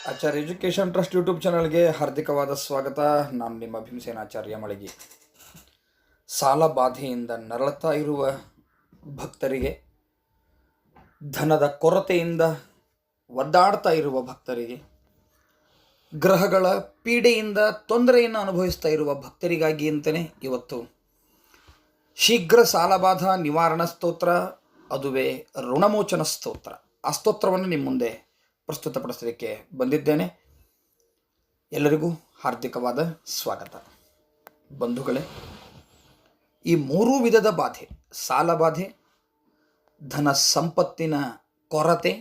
ಆಚಾರ್ಯ education trust YouTube ಚಾನಲ್ಗೆ ಹಾರ್ದಿಕವಾದ ಸ್ವಾಗತ. ನಾನು ನಿಮ್ಮ ಭೀಮಸೇನಾಚಾರ್ಯ ಮಳಗಿ. ಸಾಲ ಬಾಧೆಯಿಂದ ನರಳುತ್ತಾ ಇರುವ ಭಕ್ತರಿಗೆ, ಧನದ ಕೊರತೆಯಿಂದ ಒದ್ದಾಡ್ತಾ ಇರುವ ಭಕ್ತರಿಗೆ, ಗ್ರಹಗಳ ಪೀಡೆಯಿಂದ ತೊಂದರೆಯನ್ನು ಅನುಭವಿಸ್ತಾ ಇರುವ ಭಕ್ತರಿಗಾಗಿ ಅಂತಲೇ ಇವತ್ತು ಶೀಘ್ರ ಸಾಲಬಾಧ ನಿವಾರಣಾ ಸ್ತೋತ್ರ, ಅದುವೇ ಋಣಮೋಚನ ಸ್ತೋತ್ರ, ಆ ಸ್ತೋತ್ರವನ್ನು ನಿಮ್ಮ ಮುಂದೆ ಪ್ರಸ್ತುತಪಡಿಸಲಿಕ್ಕೆ ಬಂದಿದ್ದೇನೆ. ಎಲ್ಲರಿಗೂ ಹಾರ್ದಿಕವಾದ ಸ್ವಾಗತ. ಬಂಧುಗಳೇ, ಈ ಮೂರೂ ವಿಧದ ಬಾಧೆ, ಸಾಲ ಬಾಧೆ, ಧನ ಸಂಪತ್ತಿನ ಕೊರತೆ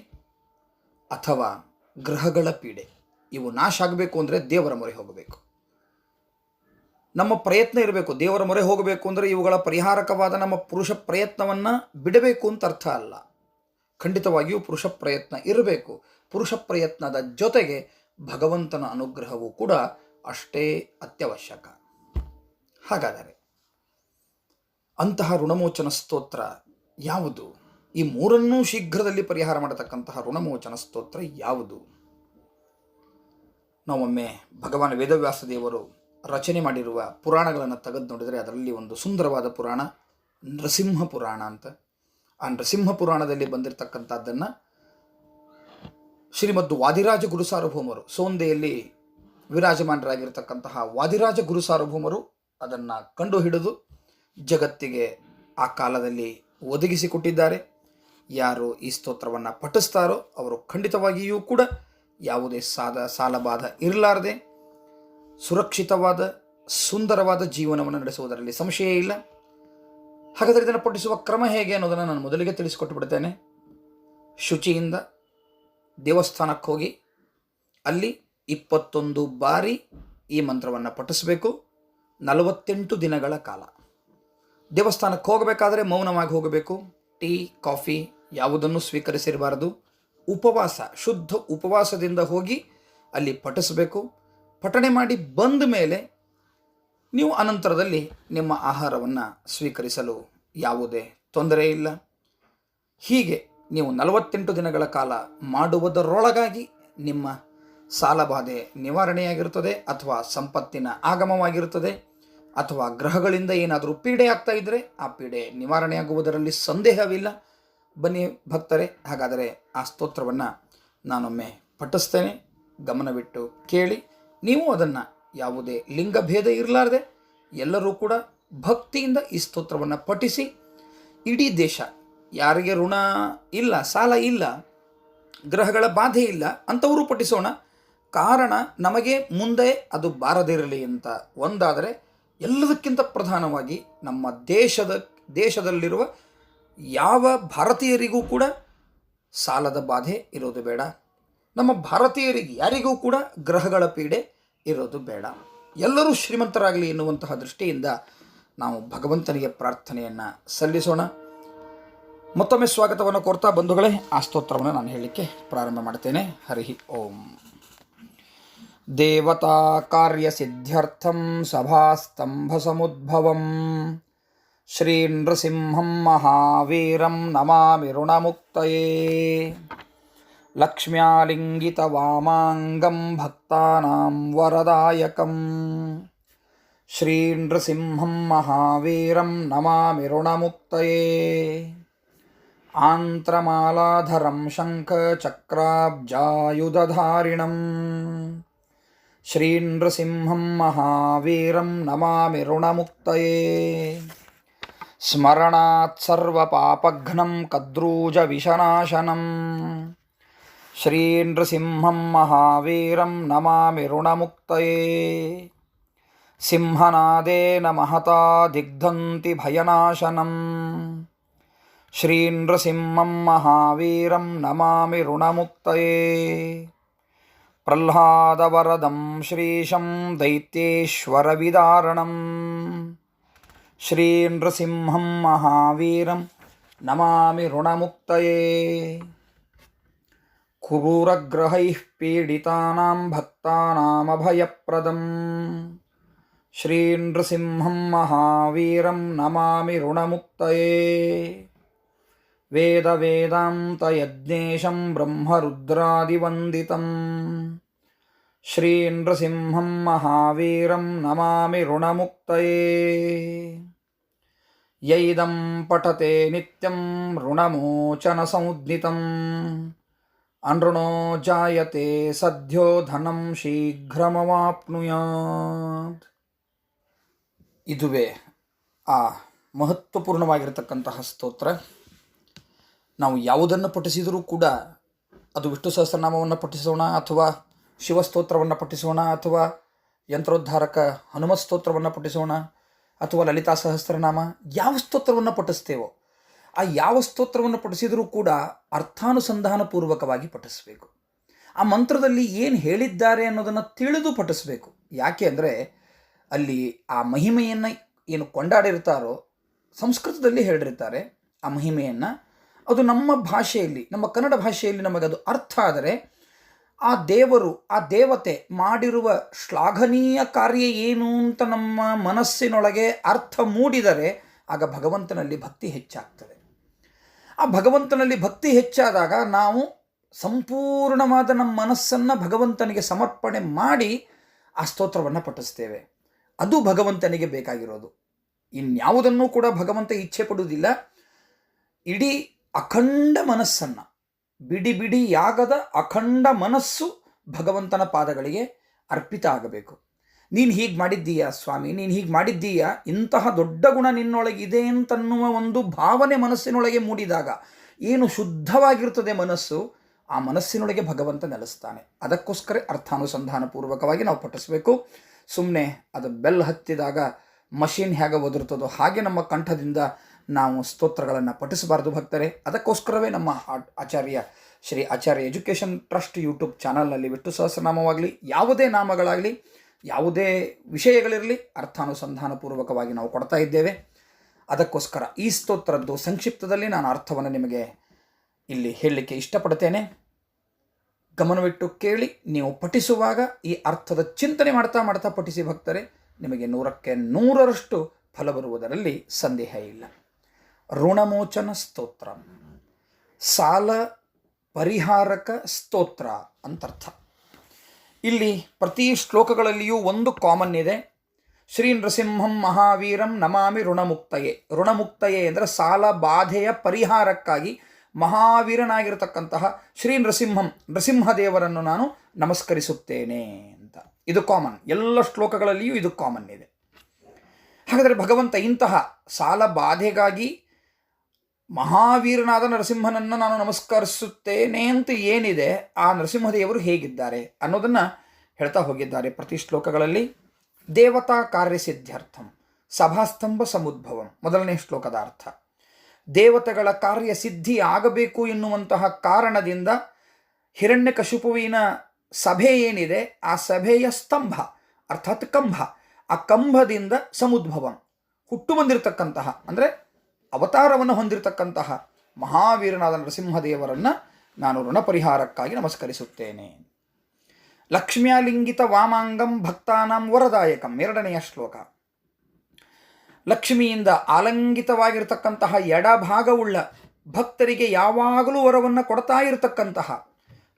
ಅಥವಾ ಗ್ರಹಗಳ ಪೀಡೆ, ಇವು ನಾಶ ಆಗಬೇಕು ಅಂದರೆ ದೇವರ ಮೊರೆ ಹೋಗಬೇಕು. ನಮ್ಮ ಪ್ರಯತ್ನ ಇರಬೇಕು. ದೇವರ ಮೊರೆ ಹೋಗಬೇಕು ಅಂದರೆ ಇವುಗಳ ಪರಿಹಾರಕವಾದ ನಮ್ಮ ಪುರುಷ ಪ್ರಯತ್ನವನ್ನು ಬಿಡಬೇಕು ಅಂತ ಅರ್ಥ ಅಲ್ಲ. ಖಂಡಿತವಾಗಿಯೂ ಪುರುಷ ಪ್ರಯತ್ನ ಇರಬೇಕು. ಪುರುಷ ಪ್ರಯತ್ನದ ಜೊತೆಗೆ ಭಗವಂತನ ಅನುಗ್ರಹವೂ ಕೂಡ ಅಷ್ಟೇ ಅತ್ಯವಶ್ಯಕ. ಹಾಗಾದರೆ ಅಂತಹ ಋಣಮೋಚನ ಸ್ತೋತ್ರ ಯಾವುದು? ಈ ಮೂರನ್ನೂ ಶೀಘ್ರದಲ್ಲಿ ಪರಿಹಾರ ಮಾಡತಕ್ಕಂತಹ ಋಣಮೋಚನ ಸ್ತೋತ್ರ ಯಾವುದು? ನಾವೊಮ್ಮೆ ಭಗವಾನ್ ವೇದವ್ಯಾಸ ದೇವರು ರಚನೆ ಮಾಡಿರುವ ಪುರಾಣಗಳನ್ನು ತೆಗೆದು ನೋಡಿದರೆ ಅದರಲ್ಲಿ ಒಂದು ಸುಂದರವಾದ ಪುರಾಣ ನೃಸಿಂಹ ಪುರಾಣ ಅಂತ. ಆ ನೃಸಿಂಹ ಪುರಾಣದಲ್ಲಿ ಬಂದಿರತಕ್ಕಂಥದ್ದನ್ನು ಶ್ರೀಮದ್ ವಾದಿರಾಜ ಗುರುಸಾರ್ವಭೌಮರು, ಸೋಂದೆಯಲ್ಲಿ ವಿರಾಜಮಾನರಾಗಿರ್ತಕ್ಕಂತಹ ವಾದಿರಾಜ ಗುರುಸಾರ್ವಭೌಮರು ಅದನ್ನು ಕಂಡುಹಿಡಿದು ಜಗತ್ತಿಗೆ ಆ ಕಾಲದಲ್ಲಿ ಒದಗಿಸಿಕೊಟ್ಟಿದ್ದಾರೆ. ಯಾರು ಈ ಸ್ತೋತ್ರವನ್ನು ಪಠಿಸ್ತಾರೋ ಅವರು ಖಂಡಿತವಾಗಿಯೂ ಕೂಡ ಯಾವುದೇ ಸಾಲಬಾಧ ಇರಲಾರದೆ ಸುರಕ್ಷಿತವಾದ ಸುಂದರವಾದ ಜೀವನವನ್ನು ನಡೆಸುವುದರಲ್ಲಿ ಸಂಶಯ ಇಲ್ಲ. ಹಾಗಾದರೆ ಇದನ್ನು ಪಠಿಸುವ ಕ್ರಮ ಹೇಗೆ ಅನ್ನೋದನ್ನು ನಾನು ಮೊದಲಿಗೆ ತಿಳಿಸಿಕೊಟ್ಟು ಬಿಡ್ತೇನೆ. ಶುಚಿಯಿಂದ ದೇವಸ್ಥಾನಕ್ಕೆ ಹೋಗಿ ಅಲ್ಲಿ 21 ಬಾರಿ ಈ ಮಂತ್ರವನ್ನು ಪಠಿಸಬೇಕು. 48 ದಿನಗಳ ಕಾಲ. ದೇವಸ್ಥಾನಕ್ಕೆ ಹೋಗಬೇಕಾದ್ರೆ ಮೌನವಾಗಿ ಹೋಗಬೇಕು. ಟೀ, ಕಾಫಿ ಯಾವುದನ್ನು ಸ್ವೀಕರಿಸಿರಬಾರದು. ಉಪವಾಸ, ಶುದ್ಧ ಉಪವಾಸದಿಂದ ಹೋಗಿ ಅಲ್ಲಿ ಪಠಿಸಬೇಕು. ಪಠಣೆ ಮಾಡಿ ಬಂದ ಮೇಲೆ ನೀವು ಅನಂತರದಲ್ಲಿ ನಿಮ್ಮ ಆಹಾರವನ್ನು ಸ್ವೀಕರಿಸಲು ಯಾವುದೇ ತೊಂದರೆ ಇಲ್ಲ. ಹೀಗೆ ನೀವು 48 ದಿನಗಳ ಕಾಲ ಮಾಡುವುದರೊಳಗಾಗಿ ನಿಮ್ಮ ಸಾಲಬಾಧೆ ನಿವಾರಣೆಯಾಗಿರುತ್ತದೆ, ಅಥವಾ ಸಂಪತ್ತಿನ ಆಗಮವಾಗಿರುತ್ತದೆ, ಅಥವಾ ಗ್ರಹಗಳಿಂದ ಏನಾದರೂ ಪೀಡೆ ಆಗ್ತಾ ಇದ್ದರೆ ಆ ಪೀಡೆ ನಿವಾರಣೆಯಾಗುವುದರಲ್ಲಿ ಸಂದೇಹವಿಲ್ಲ. ಬನ್ನಿ ಭಕ್ತರೇ, ಹಾಗಾದರೆ ಆ ಸ್ತೋತ್ರವನ್ನು ನಾನೊಮ್ಮೆ ಪಠಿಸ್ತೇನೆ. ಗಮನವಿಟ್ಟು ಕೇಳಿ. ನೀವು ಅದನ್ನು ಯಾವುದೇ ಲಿಂಗಭೇದ ಇರಲಾರದೆ ಎಲ್ಲರೂ ಕೂಡ ಭಕ್ತಿಯಿಂದ ಈ ಸ್ತೋತ್ರವನ್ನು ಪಠಿಸಿ. ಇಡೀ ದೇಶ, ಯಾರಿಗೆ ಋಣ ಇಲ್ಲ, ಸಾಲ ಇಲ್ಲ, ಗ್ರಹಗಳ ಬಾಧೆ ಇಲ್ಲ ಅಂಥವರು ಪಠಿಸೋಣ. ಕಾರಣ ನಮಗೆ ಮುಂದೆ ಅದು ಬಾರದಿರಲಿ ಅಂತ ಒಂದಾದರೆ, ಎಲ್ಲದಕ್ಕಿಂತ ಪ್ರಧಾನವಾಗಿ ನಮ್ಮ ದೇಶದಲ್ಲಿರುವ ಯಾವ ಭಾರತೀಯರಿಗೂ ಕೂಡ ಸಾಲದ ಬಾಧೆ ಇರೋದು ಬೇಡ. ನಮ್ಮ ಭಾರತೀಯರಿಗೆ ಯಾರಿಗೂ ಕೂಡ ಗ್ರಹಗಳ ಪೀಡೆ ಇರೋದು ಬೇಡ. ಎಲ್ಲರೂ ಶ್ರೀಮಂತರಾಗಲಿ ಎನ್ನುವಂತಹ ದೃಷ್ಟಿಯಿಂದ ನಾವು ಭಗವಂತನಿಗೆ ಪ್ರಾರ್ಥನೆಯನ್ನು ಸಲ್ಲಿಸೋಣ. ಮತ್ತೊಮ್ಮೆ ಸ್ವಾಗತವನ್ನು ಕೋರ್ತಾ ಬಂಧುಗಳೇ, ಆ ಸ್ತೋತ್ರವನ್ನು ನಾನು ಹೇಳಲಿಕ್ಕೆ ಪ್ರಾರಂಭ ಮಾಡ್ತೇನೆ. ಹರಿ ಓಂ. ದೇವತಾ ಕಾರ್ಯ ಸಿದ್ಧ್ಯರ್ಥಂ ಸಭಾಸ್ತಂಭ ಸಮುದ್ಭವಂ ಶ್ರೀ ನೃಸಿಂಹಂ ಮಹಾವೀರಂ ನಮಾಮಿ ಋಣಮುಕ್ತಯೇ. ಲಕ್ಷ್ಮ್ಯಾಲಿಂಗಿತ ವಾಮಾಂಗಂ ಭಕ್ತಾನಾಂ ವರದಾಯಕಂ ಶ್ರೀ ನೃಸಿಂಹಂ ಮಹಾವೀರಂ ನಮಾಮಿ ಋಣಮುಕ್ತಯೇ. ಆಂತ್ರಮಾಲಾಧರಂ ಶಂಖ ಚಕ್ರಾಬ್ಜಾಯುಧಧಾರಿಣಂ ಶ್ರೀ ನೃಸಿಂಹಂ ಮಹಾವೀರಂ ನಮಾಮಿ ಋಣಮುಕ್ತಯೇ. ಸ್ಮರಣಾತ್ ಸರ್ವಪಾಪಘ್ನಂ ಕದ್ರೂಜ ವಿಷನಾಶನಂ ಶ್ರೀ ನೃಸಿಂಹಂ ಮಹಾವೀರಂ ನಮಾಮಿ ಋಣಮುಕ್ತಯೇ. ಸಿಂಹನಾದೇನ ಮಹತಾ ದಿಗ್ಧಂತಿ ಭಯನಾಶನಂ ಶ್ರೀ ನೃಸಿಂಹಂ ಮಹಾವೀರಂ ನಮಾಮಿ ಋಣಮುಕ್ತಯೇ. ಪ್ರಹ್ಲಾದವರದಂ ಶ್ರೀಶಂ ದೈತ್ಯೇಶ್ವರವಿದಾರಣಂ ಶ್ರೀ ನೃಸಿಂಹಂ ಮಹಾವೀರಂ ನಮಾಮಿ ಋಣಮುಕ್ತಯೇ. ಕ್ರೂರಗ್ರಹೈಃ ಪೀಡಿತಾನಾಂ ಭಕ್ತಾನಾಮಭಯಪ್ರದಂ ಶ್ರೀ ನೃಸಿಂಹಂ ಮಹಾವೀರಂ ನಮಾಮಿ ಋಣಮುಕ್ತಯೇ. ವೇದ ವೇದಾಂತ ಯಜ್ಞೇಶಂ ಬ್ರಹ್ಮರುದ್ರಾದಿವಂದಿತಂ ಶ್ರೀ ನೃಸಿಂಹಂ ಮಹಾವೀರಂ ನಮಾಮಿ ಋಣಮುಕ್ತಯೇ. ಯೈದಂ ಪಠತೆ ನಿತ್ಯಂ ಋಣಮೋಚನ ಸಂಜ್ಞಿತಂ ಅನೃಣೋ ಜಾಯತೆ ಸದ್ಯೋ ಧನಂ ಶೀಘ್ರಮವಾಪ್ನುಯಾತ್. ಇದುವೇ ಆ ಮಹತ್ವಪೂರ್ಣವಾಗಿರತಕ್ಕಂತಹ ಸ್ತೋತ್ರ. ನಾವು ಯಾವುದನ್ನು ಪಠಿಸಿದರೂ ಕೂಡ ಅದು ವಿಷ್ಣು ಸಹಸ್ರನಾಮವನ್ನು ಪಠಿಸೋಣ, ಅಥವಾ ಶಿವಸ್ತೋತ್ರವನ್ನು ಪಠಿಸೋಣ, ಅಥವಾ ಯಂತ್ರೋದ್ಧಾರಕ ಹನುಮತ್ ಸ್ತೋತ್ರವನ್ನು ಪಠಿಸೋಣ, ಅಥವಾ ಲಲಿತಾ ಸಹಸ್ರನಾಮ, ಯಾವ ಸ್ತೋತ್ರವನ್ನು ಪಠಿಸ್ತೇವೋ ಆ ಯಾವ ಸ್ತೋತ್ರವನ್ನು ಪಠಿಸಿದರೂ ಕೂಡ ಅರ್ಥಾನುಸಂಧಾನಪೂರ್ವಕವಾಗಿ ಪಠಿಸಬೇಕು. ಆ ಮಂತ್ರದಲ್ಲಿ ಏನು ಹೇಳಿದ್ದಾರೆ ಅನ್ನೋದನ್ನು ತಿಳಿದು ಪಠಿಸಬೇಕು. ಯಾಕೆ ಅಂದರೆ ಅಲ್ಲಿ ಆ ಮಹಿಮೆಯನ್ನು ಏನು ಕೊಂಡಾಡಿರ್ತಾರೋ ಸಂಸ್ಕೃತದಲ್ಲಿ ಹೇಳಿರ್ತಾರೆ ಆ ಮಹಿಮೆಯನ್ನು. ಅದು ನಮ್ಮ ಭಾಷೆಯಲ್ಲಿ, ನಮ್ಮ ಕನ್ನಡ ಭಾಷೆಯಲ್ಲಿ ನಮಗದು ಅರ್ಥ ಆದರೆ ಆ ದೇವರು, ಆ ದೇವತೆ ಮಾಡಿರುವ ಶ್ಲಾಘನೀಯ ಕಾರ್ಯ ಏನು ಅಂತ ನಮ್ಮ ಮನಸ್ಸಿನೊಳಗೆ ಅರ್ಥ ಮೂಡಿದರೆ ಆಗ ಭಗವಂತನಲ್ಲಿ ಭಕ್ತಿ ಹೆಚ್ಚಾಗ್ತದೆ. ಆ ಭಗವಂತನಲ್ಲಿ ಭಕ್ತಿ ಹೆಚ್ಚಾದಾಗ ನಾವು ಸಂಪೂರ್ಣವಾದ ನಮ್ಮ ಮನಸ್ಸನ್ನು ಭಗವಂತನಿಗೆ ಸಮರ್ಪಣೆ ಮಾಡಿ ಆ ಸ್ತೋತ್ರವನ್ನು ಪಠಿಸ್ತೇವೆ. ಅದು ಭಗವಂತನಿಗೆ ಬೇಕಾಗಿರೋದು. ಇನ್ಯಾವುದನ್ನೂ ಕೂಡ ಭಗವಂತ ಇಚ್ಛೆ ಪಡುವುದಿಲ್ಲ. ಇಡೀ ಅಖಂಡ ಮನಸ್ಸನ್ನು, ಬಿಡಿ ಬಿಡಿಯಾಗದ ಅಖಂಡ ಮನಸ್ಸು ಭಗವಂತನ ಪಾದಗಳಿಗೆ ಅರ್ಪಿತ ಆಗಬೇಕು. ನೀನು ಹೀಗೆ ಮಾಡಿದ್ದೀಯಾ ಸ್ವಾಮಿ, ನೀನು ಹೀಗೆ ಮಾಡಿದ್ದೀಯಾ, ಇಂತಹ ದೊಡ್ಡ ಗುಣ ನಿನ್ನೊಳಗಿದೆ ಅಂತನ್ನುವ ಒಂದು ಭಾವನೆ ಮನಸ್ಸಿನೊಳಗೆ ಮೂಡಿದಾಗ ಏನು ಶುದ್ಧವಾಗಿರ್ತದೆ ಮನಸ್ಸು, ಆ ಮನಸ್ಸಿನೊಳಗೆ ಭಗವಂತ ನೆಲೆಸ್ತಾನೆ. ಅದಕ್ಕೋಸ್ಕರ ಅರ್ಥಾನುಸಂಧಾನಪೂರ್ವಕವಾಗಿ ನಾವು ಪಠಿಸಬೇಕು. ಸುಮ್ಮನೆ ಅದು ಬೆಲ್ ಹತ್ತಿದಾಗ ಮಷೀನ್ ಹೇಗೆ ಒದರ್ತದೋ ಹಾಗೆ ನಮ್ಮ ಕಂಠದಿಂದ ನಾವು ಸ್ತೋತ್ರಗಳನ್ನು ಪಠಿಸಬಾರ್ದು ಭಕ್ತರೆ. ಅದಕ್ಕೋಸ್ಕರವೇ ನಮ್ಮ ಆಚಾರ್ಯ ಶ್ರೀ ಆಚಾರ್ಯ ಎಜುಕೇಷನ್ ಟ್ರಸ್ಟ್ ಯೂಟ್ಯೂಬ್ ಚಾನಲ್ನಲ್ಲಿ ವಿಷ್ಣು ಸಹಸ್ರನಾಮವಾಗಲಿ, ಯಾವುದೇ ನಾಮಗಳಾಗಲಿ, ಯಾವುದೇ ವಿಷಯಗಳಿರಲಿ, ಅರ್ಥಾನುಸಂಧಾನಪೂರ್ವಕವಾಗಿ ನಾವು ಕೊಡ್ತಾ ಇದ್ದೇವೆ. ಅದಕ್ಕೋಸ್ಕರ ಈ ಸ್ತೋತ್ರದ್ದು ಸಂಕ್ಷಿಪ್ತದಲ್ಲಿ ನಾನು ಅರ್ಥವನ್ನು ನಿಮಗೆ ಇಲ್ಲಿ ಹೇಳಲಿಕ್ಕೆ ಇಷ್ಟಪಡ್ತೇನೆ. ಗಮನವಿಟ್ಟು ಕೇಳಿ. ನೀವು ಪಠಿಸುವಾಗ ಈ ಅರ್ಥದ ಚಿಂತನೆ ಮಾಡ್ತಾ ಮಾಡ್ತಾ ಪಠಿಸಿ ಭಕ್ತರೆ, ನಿಮಗೆ 100ಕ್ಕೆ 100ರಷ್ಟು ಫಲ ಬರುವುದರಲ್ಲಿ ಸಂದೇಹ ಇಲ್ಲ. ಋಣಮೋಚನ ಸ್ತೋತ್ರ, ಸಾಲ ಪರಿಹಾರಕ ಸ್ತೋತ್ರ ಅಂತರ್ಥ. ಇಲ್ಲಿ ಪ್ರತಿ ಶ್ಲೋಕಗಳಲ್ಲಿಯೂ ಒಂದು ಕಾಮನ್ ಇದೆ. ಶ್ರೀ ನೃಸಿಂಹಂ ಮಹಾವೀರಂ ನಮಾಮಿ ಋಣಮುಕ್ತಯೇ. ಋಣಮುಕ್ತಯೇ ಅಂದರೆ ಸಾಲ ಬಾಧೆಯ ಪರಿಹಾರಕ್ಕಾಗಿ ಮಹಾವೀರನಾಗಿರತಕ್ಕಂತಹ ಶ್ರೀ ನೃಸಿಂಹದೇವರನ್ನು ನಾನು ನಮಸ್ಕರಿಸುತ್ತೇನೆ ಅಂತ. ಇದು ಕಾಮನ್, ಎಲ್ಲ ಶ್ಲೋಕಗಳಲ್ಲಿಯೂ ಇದು ಕಾಮನ್ ಇದೆ. ಹಾಗಾದರೆ ಭಗವಂತ ಇಂತಹ ಸಾಲ ಬಾಧೆಗಾಗಿ ಮಹಾವೀರನಾದ ನರಸಿಂಹನನ್ನು ನಾನು ನಮಸ್ಕರಿಸುತ್ತೇನೆ ಅಂತ ಏನಿದೆ, ಆ ನರಸಿಂಹದೇವರು ಹೇಗಿದ್ದಾರೆ ಅನ್ನೋದನ್ನು ಹೇಳ್ತಾ ಹೋಗಿದ್ದಾರೆ ಪ್ರತಿ ಶ್ಲೋಕಗಳಲ್ಲಿ. ದೇವತಾ ಕಾರ್ಯಸಿದ್ಧ್ಯರ್ಥಂ ಸಭಾಸ್ತಂಭ ಸಮುದ್ಭವಂ, ಮೊದಲನೇ ಶ್ಲೋಕದ ಅರ್ಥ. ದೇವತೆಗಳ ಕಾರ್ಯಸಿದ್ಧಿ ಆಗಬೇಕು ಎನ್ನುವಂತಹ ಕಾರಣದಿಂದ ಹಿರಣ್ಯಕಶಿಪುವಿನ ಸಭೆ ಏನಿದೆ ಆ ಸಭೆಯ ಸ್ತಂಭ ಅರ್ಥಾತ್ ಕಂಬ, ಆ ಕಂಬದಿಂದ ಸಮುದ್ಭವಂ ಹುಟ್ಟು ಬಂದಿರತಕ್ಕಂತಹ, ಅಂದರೆ ಅವತಾರವನ್ನು ಹೊಂದಿರತಕ್ಕಂತಹ ಮಹಾವೀರನಾದ ನರಸಿಂಹದೇವರನ್ನು ನಾನು ಋಣ ಪರಿಹಾರಕ್ಕಾಗಿ ನಮಸ್ಕರಿಸುತ್ತೇನೆ. ಲಕ್ಷ್ಮ್ಯಾಲಿಂಗಿತ ವಾಮಾಂಗಂ ಭಕ್ತಾನಾಂ ವರದಾಯಕಂ, ಎರಡನೆಯ ಶ್ಲೋಕ. ಲಕ್ಷ್ಮಿಯಿಂದ ಆಲಂಗಿತವಾಗಿರತಕ್ಕಂತಹ ಎಡಭಾಗವುಳ್ಳ ಭಕ್ತರಿಗೆ ಯಾವಾಗಲೂ ವರವನ್ನು ಕೊಡ್ತಾ ಇರತಕ್ಕಂತಹ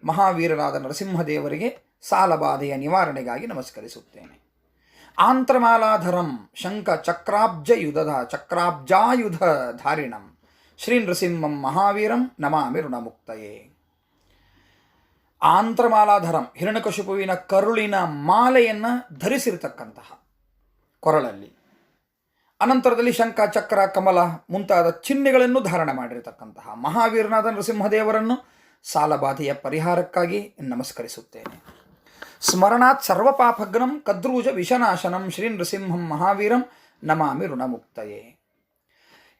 ಮಹಾವೀರನಾದ ನರಸಿಂಹದೇವರಿಗೆ ಸಾಲಬಾಧೆಯ ನಿವಾರಣೆಗಾಗಿ ನಮಸ್ಕರಿಸುತ್ತೇನೆ. ಆಂತ್ರಮಾಲಾಧರಂ ಶಂಖ ಚಕ್ರಾಬ್ಜಾಯುಧ ಧಾರಿಣಂ ಶ್ರೀ ನೃಸಿಂಹಂ ಮಹಾವೀರಂ ನಮಾಮಿ ಋಣಮುಕ್ತಯೇ. ಆಂತ್ರಮಾಲಾಧರಂ, ಹಿರಣ್ಯಕಶಿಪುವಿನ ಕರುಳಿನ ಮಾಲೆಯನ್ನು ಧರಿಸಿರತಕ್ಕಂತಹ ಕೊರಳಲ್ಲಿ, ಅನಂತರದಲ್ಲಿ ಶಂಖ ಚಕ್ರ ಕಮಲ ಮುಂತಾದ ಚಿಹ್ನೆಗಳನ್ನು ಧಾರಣೆ ಮಾಡಿರತಕ್ಕಂತಹ ಮಹಾವೀರನಾದ ನರಸಿಂಹದೇವರನ್ನು ಸಾಲಬಾಧೆಯ ಪರಿಹಾರಕ್ಕಾಗಿ ನಮಸ್ಕರಿಸುತ್ತೇನೆ. ಸ್ಮರಣಾತ್ ಸರ್ವಪಾಪಗ್ನಂ ಕದ್ರೂಜ ವಿಷನಾಶನಂ ಶ್ರೀ ನೃಸಿಂಹಂ ಮಹಾವೀರಂ ನಮಾಮಿ ಋಣಮುಕ್ತಯೇ.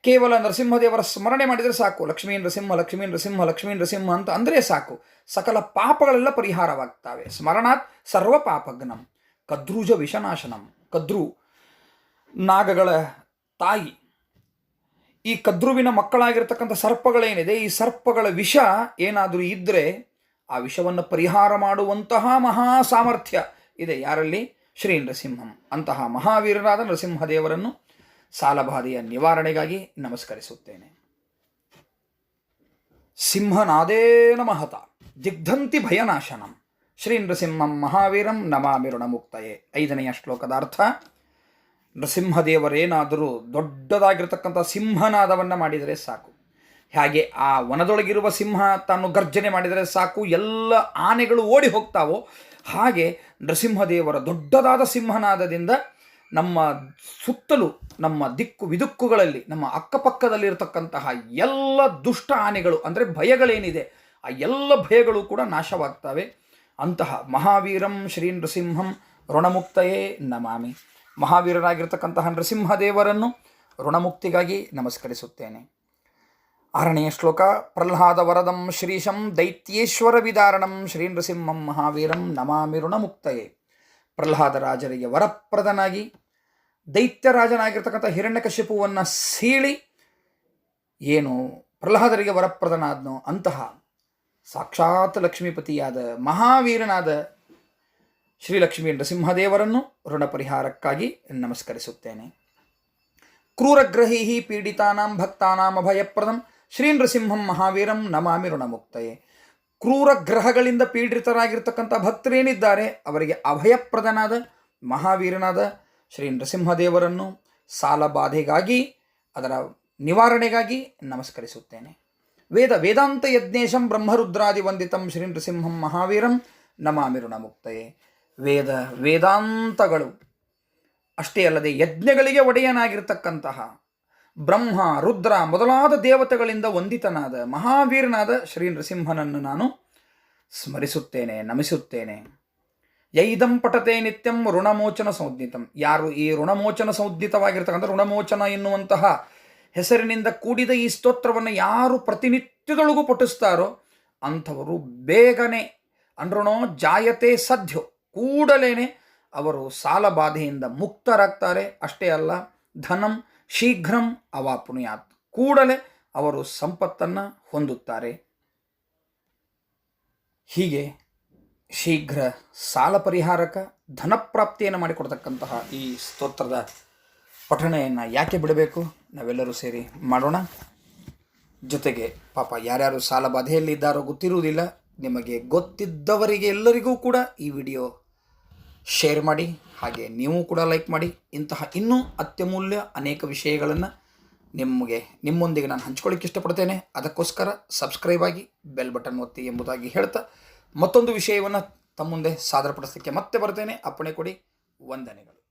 ಕೇವಲ ನರಸಿಂಹದೇವರ ಸ್ಮರಣೆ ಮಾಡಿದರೆ ಸಾಕು. ಲಕ್ಷ್ಮೀ ನೃಸಿಂಹ ಲಕ್ಷ್ಮೀ ನೃಸಿಂಹ ಲಕ್ಷ್ಮೀ ನೃಸಿಂಹ ಅಂತ ಅಂದರೆ ಸಾಕು, ಸಕಲ ಪಾಪಗಳೆಲ್ಲ ಪರಿಹಾರವಾಗ್ತವೆ. ಸ್ಮರಣಾತ್ ಸರ್ವಪಾಪಗ್ನಂ ಕದ್ರೂಜ ವಿಷನಾಶನಂ. ಕದ್ರು ನಾಗಗಳ ತಾಯಿ. ಈ ಕದ್ರುವಿನ ಮಕ್ಕಳಾಗಿರ್ತಕ್ಕಂಥ ಸರ್ಪಗಳೇನಿದೆ, ಈ ಸರ್ಪಗಳ ವಿಷ ಏನಾದರೂ ಇದ್ದರೆ ಆ ವಿಷವನ್ನು ಪರಿಹಾರ ಮಾಡುವಂತಹ ಮಹಾ ಸಾಮರ್ಥ್ಯ ಇದೆ ಯಾರಲ್ಲಿ? ಶ್ರೀ ನೃಸಿಂಹಂ. ಅಂತಹ ಮಹಾವೀರರಾದ ನರಸಿಂಹದೇವರನ್ನು ಸಾಲಬಾಧೆಯ ನಿವಾರಣೆಗಾಗಿ ನಮಸ್ಕರಿಸುತ್ತೇನೆ. ಸಿಂಹನಾದೇನ ಮಹತ ದಿಗ್ಧಂತಿ ಭಯನಾಶನಂ ಶ್ರೀ ನೃಸಿಂಹಂ ಮಹಾವೀರಂ ನಮಾಮಿ ಋಣಮುಕ್ತಯೇ. 5ನೆಯ ಶ್ಲೋಕದ ಅರ್ಥ: ನೃಸಿಂಹದೇವರೇನಾದರೂ ದೊಡ್ಡದಾಗಿರ್ತಕ್ಕಂಥ ಸಿಂಹನಾದವನ್ನು ಮಾಡಿದರೆ ಸಾಕು. ಹಾಗೆ ಆ ವನದೊಳಗಿರುವ ಸಿಂಹ ತಾನು ಗರ್ಜನೆ ಮಾಡಿದರೆ ಸಾಕು, ಎಲ್ಲ ಆನೆಗಳು ಓಡಿ ಹೋಗ್ತಾವೋ ಹಾಗೆ ನೃಸಿಂಹದೇವರ ದೊಡ್ಡದಾದ ಸಿಂಹನಾದದಿಂದ ನಮ್ಮ ಸುತ್ತಲೂ, ನಮ್ಮ ದಿಕ್ಕು ವಿದುಕ್ಕುಗಳಲ್ಲಿ, ನಮ್ಮ ಅಕ್ಕಪಕ್ಕದಲ್ಲಿರತಕ್ಕಂತಹ ಎಲ್ಲ ದುಷ್ಟ ಆನೆಗಳು ಅಂದರೆ ಭಯಗಳೇನಿದೆ ಆ ಎಲ್ಲ ಭಯಗಳು ಕೂಡ ನಾಶವಾಗ್ತವೆ. ಅಂತಹ ಮಹಾವೀರಂ ಶ್ರೀ ನೃಸಿಂಹಂ ಋಣಮುಕ್ತಯೇ ನಮಾಮಿ. ಮಹಾವೀರರಾಗಿರ್ತಕ್ಕಂತಹ ನೃಸಿಂಹದೇವರನ್ನು ಋಣಮುಕ್ತಿಗಾಗಿ ನಮಸ್ಕರಿಸುತ್ತೇನೆ. 6ನೆಯ ಶ್ಲೋಕ: ಪ್ರಹ್ಲಾದ ವರದಂ ಶ್ರೀಶಂ ದೈತ್ಯೇಶ್ವರ ವಿದಾರಣಂ ಶ್ರೀ ನೃಸಿಂಹಂ ಮಹಾವೀರಂ ನಮಾಮಿ ಋಣಮುಕ್ತಯೇ. ಪ್ರಹ್ಲಾದ ರಾಜರಿಗೆ ವರಪ್ರದನಾಗಿ ದೈತ್ಯರಾಜನಾಗಿರ್ತಕ್ಕಂಥ ಹಿರಣ್ಯಕಶಿಪುವನ್ನು ಸೀಳಿ ಏನು ಪ್ರಹ್ಲಾದರಿಗೆ ವರಪ್ರದನಾದ್ನೋ ಅಂತಹ ಸಾಕ್ಷಾತ್ ಲಕ್ಷ್ಮೀಪತಿಯಾದ ಮಹಾವೀರನಾದ ಶ್ರೀಲಕ್ಷ್ಮೀ ನರಸಿಂಹದೇವರನ್ನು ಋಣ ಪರಿಹಾರಕ್ಕಾಗಿ ನಮಸ್ಕರಿಸುತ್ತೇನೆ. ಕ್ರೂರಗ್ರಹೀ ಪೀಡಿತಾನಾಂ ಭಕ್ತಾನಾಂ ಅಭಯಪ್ರದಂ ಶ್ರೀ ನೃಸಿಂಹಂ ಮಹಾವೀರಂ ನಮಾಮಿ ಋಣಮುಕ್ತಯೇ. ಕ್ರೂರ ಗ್ರಹಗಳಿಂದ ಪೀಡಿತರಾಗಿರ್ತಕ್ಕಂಥ ಭಕ್ತರೇನಿದ್ದಾರೆ ಅವರಿಗೆ ಅಭಯಪ್ರದನಾದ ಮಹಾವೀರನಾದ ಶ್ರೀ ನೃಸಿಂಹದೇವರನ್ನು ಸಾಲ ಬಾಧೆಗಾಗಿ, ಅದರ ನಿವಾರಣೆಗಾಗಿ ನಮಸ್ಕರಿಸುತ್ತೇನೆ. ವೇದಾಂತ ಯಜ್ಞೇಶಂ ಬ್ರಹ್ಮರುದ್ರಾದಿ ವಂದಿತಂ ಶ್ರೀ ನೃಸಿಂಹಂ ಮಹಾವೀರಂ ನಮಾಮಿ ಋಣಮುಕ್ತಯೇ. ವೇದಾಂತಗಳು ಅಷ್ಟೇ ಅಲ್ಲದೆ ಯಜ್ಞಗಳಿಗೆ ಒಡೆಯನಾಗಿರ್ತಕ್ಕಂತಹ ಬ್ರಹ್ಮ, ರುದ್ರ ಮೊದಲಾದ ದೇವತೆಗಳಿಂದ ವಂದಿತನಾದ ಮಹಾವೀರನಾದ ಶ್ರೀ ನೃಸಿಂಹನನ್ನು ನಾನು ಸ್ಮರಿಸುತ್ತೇನೆ, ನಮಿಸುತ್ತೇನೆ. ಯೈದಂ ಪಠತೆ ನಿತ್ಯಂ ಋಣಮೋಚನ ಸಂಜ್ಞಿತಂ. ಯಾರು ಈ ಋಣಮೋಚನ ಸಂಜ್ಞಿತವಾಗಿರ್ತಕ್ಕಂಥ ಋಣಮೋಚನ ಎನ್ನುವಂತಹ ಹೆಸರಿನಿಂದ ಕೂಡಿದ ಈ ಸ್ತೋತ್ರವನ್ನು ಯಾರು ಪ್ರತಿನಿತ್ಯದೊಳಗೂ ಪಠಿಸ್ತಾರೋ ಅಂಥವರು ಬೇಗನೆ ಅನೃಣೋ ಜಾಯತೆ ಸದ್ಯೋ, ಕೂಡಲೇ ಅವರು ಸಾಲ ಬಾಧೆಯಿಂದ ಮುಕ್ತರಾಗ್ತಾರೆ. ಅಷ್ಟೇ ಅಲ್ಲ, ಧನಂ ಶೀಘ್ರಂ ಅವಾಪ್ನುಯಾತ್, ಕೂಡಲೇ ಅವರು ಸಂಪತ್ತನ್ನು ಹೊಂದುತ್ತಾರೆ. ಹೀಗೆ ಶೀಘ್ರ ಸಾಲ ಪರಿಹಾರಕ ಧನಪ್ರಾಪ್ತಿಯನ್ನು ಮಾಡಿಕೊಡ್ತಕ್ಕಂತಹ ಈ ಸ್ತೋತ್ರದ ಪಠಣೆಯನ್ನು ಯಾಕೆ ಬಿಡಬೇಕು? ನಾವೆಲ್ಲರೂ ಸೇರಿ ಮಾಡೋಣ. ಜೊತೆಗೆ ಪಾಪ ಯಾರ್ಯಾರು ಸಾಲ ಬಾಧೆಯಲ್ಲಿದ್ದಾರೋ ಗೊತ್ತಿರುವುದಿಲ್ಲ, ನಿಮಗೆ ಗೊತ್ತಿದ್ದವರಿಗೆ ಎಲ್ಲರಿಗೂ ಕೂಡ ಈ ವಿಡಿಯೋ ಶೇರ್ ಮಾಡಿ. ಹಾಗೆ ನೀವು ಕೂಡ ಲೈಕ್ ಮಾಡಿ. ಇಂತಹ ಇನ್ನೂ ಅತ್ಯಮೂಲ್ಯ ಅನೇಕ ವಿಷಯಗಳನ್ನು ನಿಮ್ಮೊಂದಿಗೆ ನಾನು ಹಂಚ್ಕೊಳ್ಳಿಕ್ಕೆ ಇಷ್ಟಪಡ್ತೇನೆ. ಅದಕ್ಕೋಸ್ಕರ ಸಬ್ಸ್ಕ್ರೈಬ್ ಆಗಿ ಬೆಲ್ ಬಟನ್ ಒತ್ತಿ ಎಂಬುದಾಗಿ ಹೇಳ್ತಾ ಮತ್ತೊಂದು ವಿಷಯವನ್ನು ತಮ್ಮ ಮುಂದೆ ಸಾದರಪಡಿಸಲಿಕ್ಕೆ ಮತ್ತೆ ಬರ್ತೇನೆ. ಅಪ್ಪಣೆ ಕೊಡಿ. ವಂದನೆಗಳು.